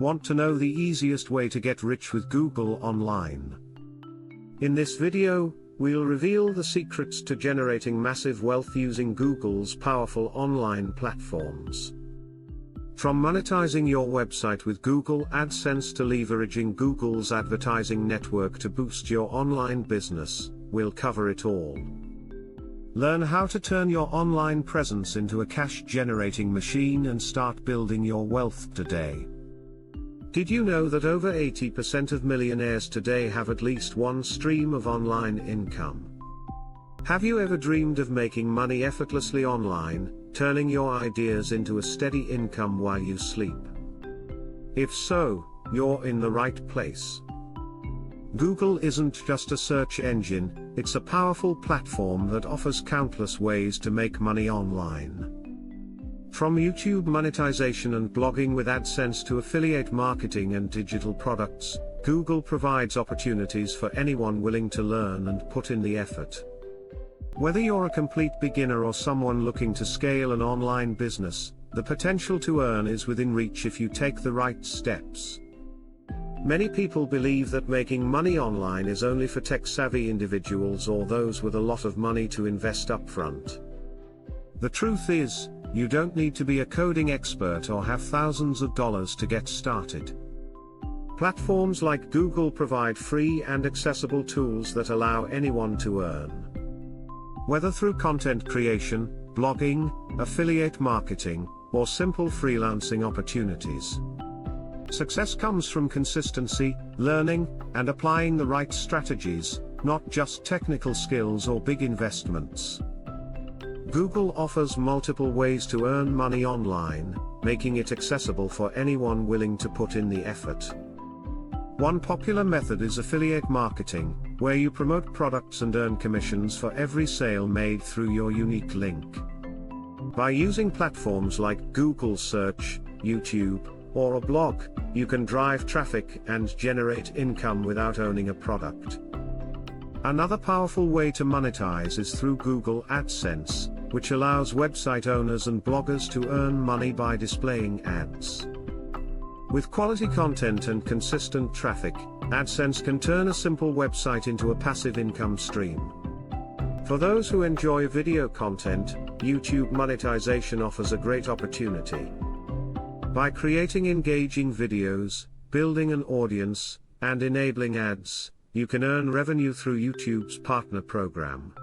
Want to know the easiest way to get rich with Google Online? In this video, we'll reveal the secrets to generating massive wealth using Google's powerful online platforms. From monetizing your website with Google AdSense to leveraging Google's advertising network to boost your online business, we'll cover it all. Learn how to turn your online presence into a cash-generating machine and start building your wealth today. Did you know that over 80% of millionaires today have at least one stream of online income? Have you ever dreamed of making money effortlessly online, turning your ideas into a steady income while you sleep? If so, you're in the right place. Google isn't just a search engine, it's a powerful platform that offers countless ways to make money online. From YouTube monetization and blogging with AdSense to affiliate marketing and digital products, Google provides opportunities for anyone willing to learn and put in the effort. Whether you're a complete beginner or someone looking to scale an online business, the potential to earn is within reach if you take the right steps. Many people believe that making money online is only for tech-savvy individuals or those with a lot of money to invest upfront. The truth is, you don't need to be a coding expert or have thousands of dollars to get started. Platforms like Google provide free and accessible tools that allow anyone to earn. Whether through content creation, blogging, affiliate marketing, or simple freelancing opportunities. Success comes from consistency, learning, and applying the right strategies, not just technical skills or big investments. Google offers multiple ways to earn money online, making it accessible for anyone willing to put in the effort. One popular method is affiliate marketing, where you promote products and earn commissions for every sale made through your unique link. By using platforms like Google Search, YouTube, or a blog, you can drive traffic and generate income without owning a product. Another powerful way to monetize is through Google AdSense, which allows website owners and bloggers to earn money by displaying ads. With quality content and consistent traffic, AdSense can turn a simple website into a passive income stream. For those who enjoy video content, YouTube monetization offers a great opportunity. By creating engaging videos, building an audience, and enabling ads, you can earn revenue through YouTube's partner program.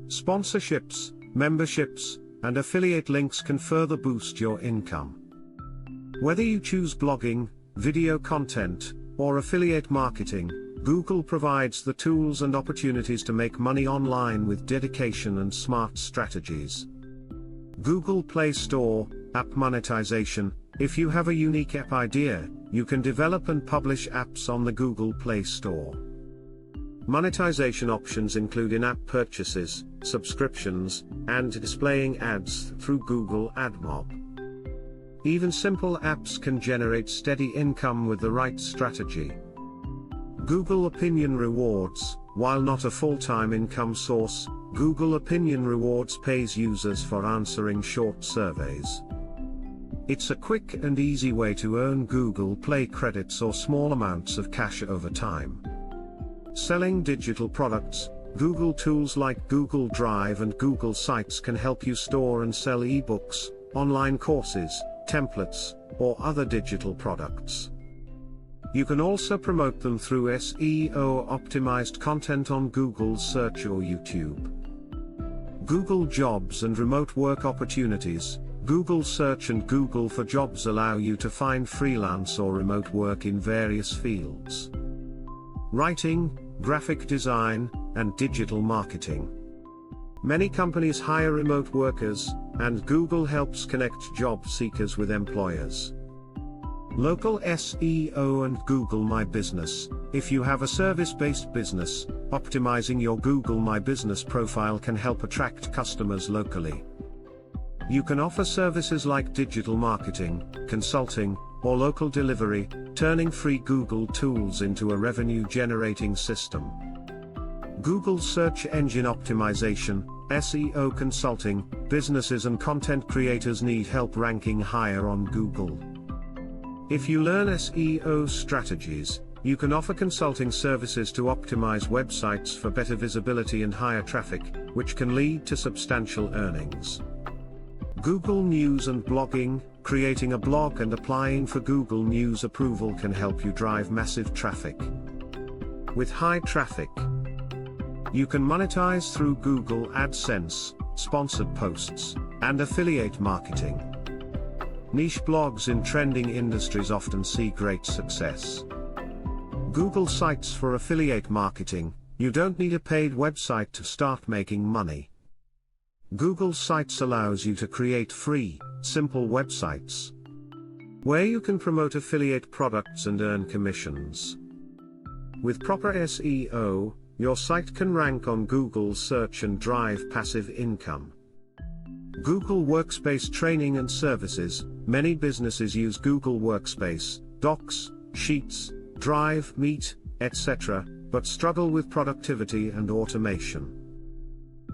Sponsorships, memberships, and affiliate links can further boost your income. Whether you choose blogging, video content, or affiliate marketing, Google provides the tools and opportunities to make money online with dedication and smart strategies. Google Play Store, app monetization. If you have a unique app idea, you can develop and publish apps on the Google Play Store. Monetization options include in-app purchases, subscriptions, and displaying ads through Google AdMob. Even simple apps can generate steady income with the right strategy. Google Opinion Rewards. While not a full-time income source, Google Opinion Rewards pays users for answering short surveys. It's a quick and easy way to earn Google Play credits or small amounts of cash over time. Selling digital products. Google tools like Google Drive and Google Sites can help you store and sell ebooks, online courses, templates, or other digital products. You can also promote them through SEO-optimized content on Google Search or YouTube. Google Jobs and remote work opportunities. Google Search and Google for Jobs allow you to find freelance or remote work in various fields. Writing, graphic design, and digital marketing. Many companies hire remote workers, and Google helps connect job seekers with employers. Local SEO and Google My Business. If you have a service-based business, optimizing your Google My Business profile can help attract customers locally. You can offer services like digital marketing, consulting, or local delivery, turning free Google tools into a revenue-generating system. Google Search Engine Optimization, SEO consulting. Businesses and content creators need help ranking higher on Google. If you learn SEO strategies, you can offer consulting services to optimize websites for better visibility and higher traffic, which can lead to substantial earnings. Google News and blogging. Creating a blog and applying for Google News approval can help you drive massive traffic. With high traffic, you can monetize through Google AdSense, sponsored posts, and affiliate marketing. Niche blogs in trending industries often see great success. Google Sites for affiliate marketing. You don't need a paid website to start making money. Google Sites allows you to create free, simple websites where you can promote affiliate products and earn commissions. With proper SEO, your site can rank on Google search and drive passive income. Google Workspace training and services. Many businesses use Google Workspace, Docs, Sheets, Drive, Meet, etc., but struggle with productivity and automation.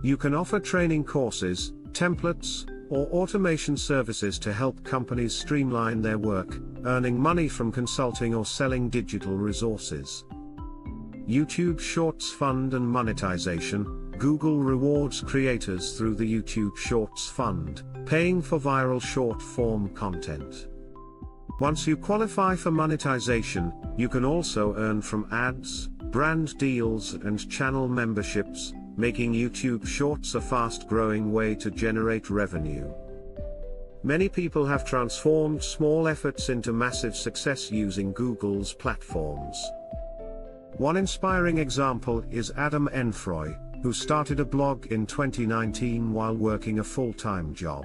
You can offer training courses, templates, or automation services to help companies streamline their work, earning money from consulting or selling digital resources. YouTube Shorts Fund and monetization. Google rewards creators through the YouTube Shorts Fund, paying for viral short-form content. Once you qualify for monetization, you can also earn from ads, brand deals, and channel memberships, making YouTube Shorts a fast-growing way to generate revenue. Many people have transformed small efforts into massive success using Google's platforms. One inspiring example is Adam Enfroy, who started a blog in 2019 while working a full-time job.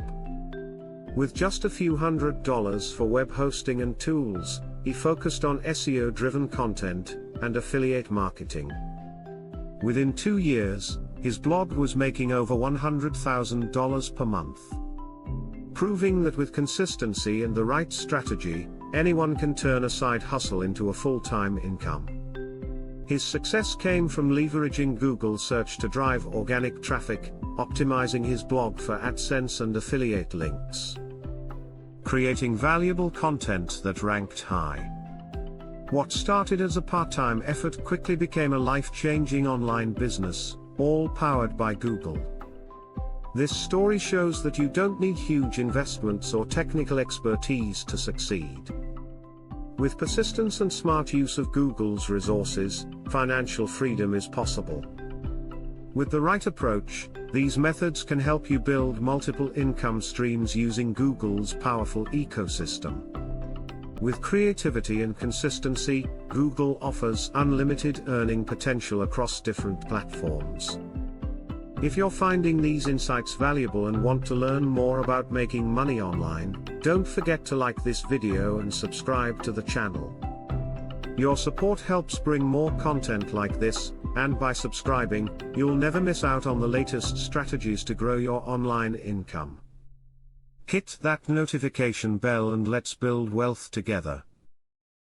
With just a few $100s for web hosting and tools, he focused on SEO-driven content and affiliate marketing. Within 2 years, his blog was making over $100,000 per month. Proving that with consistency and the right strategy, anyone can turn a side hustle into a full-time income. His success came from leveraging Google search to drive organic traffic, optimizing his blog for AdSense and affiliate links, creating valuable content that ranked high. What started as a part-time effort quickly became a life-changing online business, all powered by Google. This story shows that you don't need huge investments or technical expertise to succeed. With persistence and smart use of Google's resources, financial freedom is possible. With the right approach, these methods can help you build multiple income streams using Google's powerful ecosystem. With creativity and consistency, Google offers unlimited earning potential across different platforms. If you're finding these insights valuable and want to learn more about making money online, don't forget to like this video and subscribe to the channel. Your support helps bring more content like this, and by subscribing, you'll never miss out on the latest strategies to grow your online income. Hit that notification bell and let's build wealth together.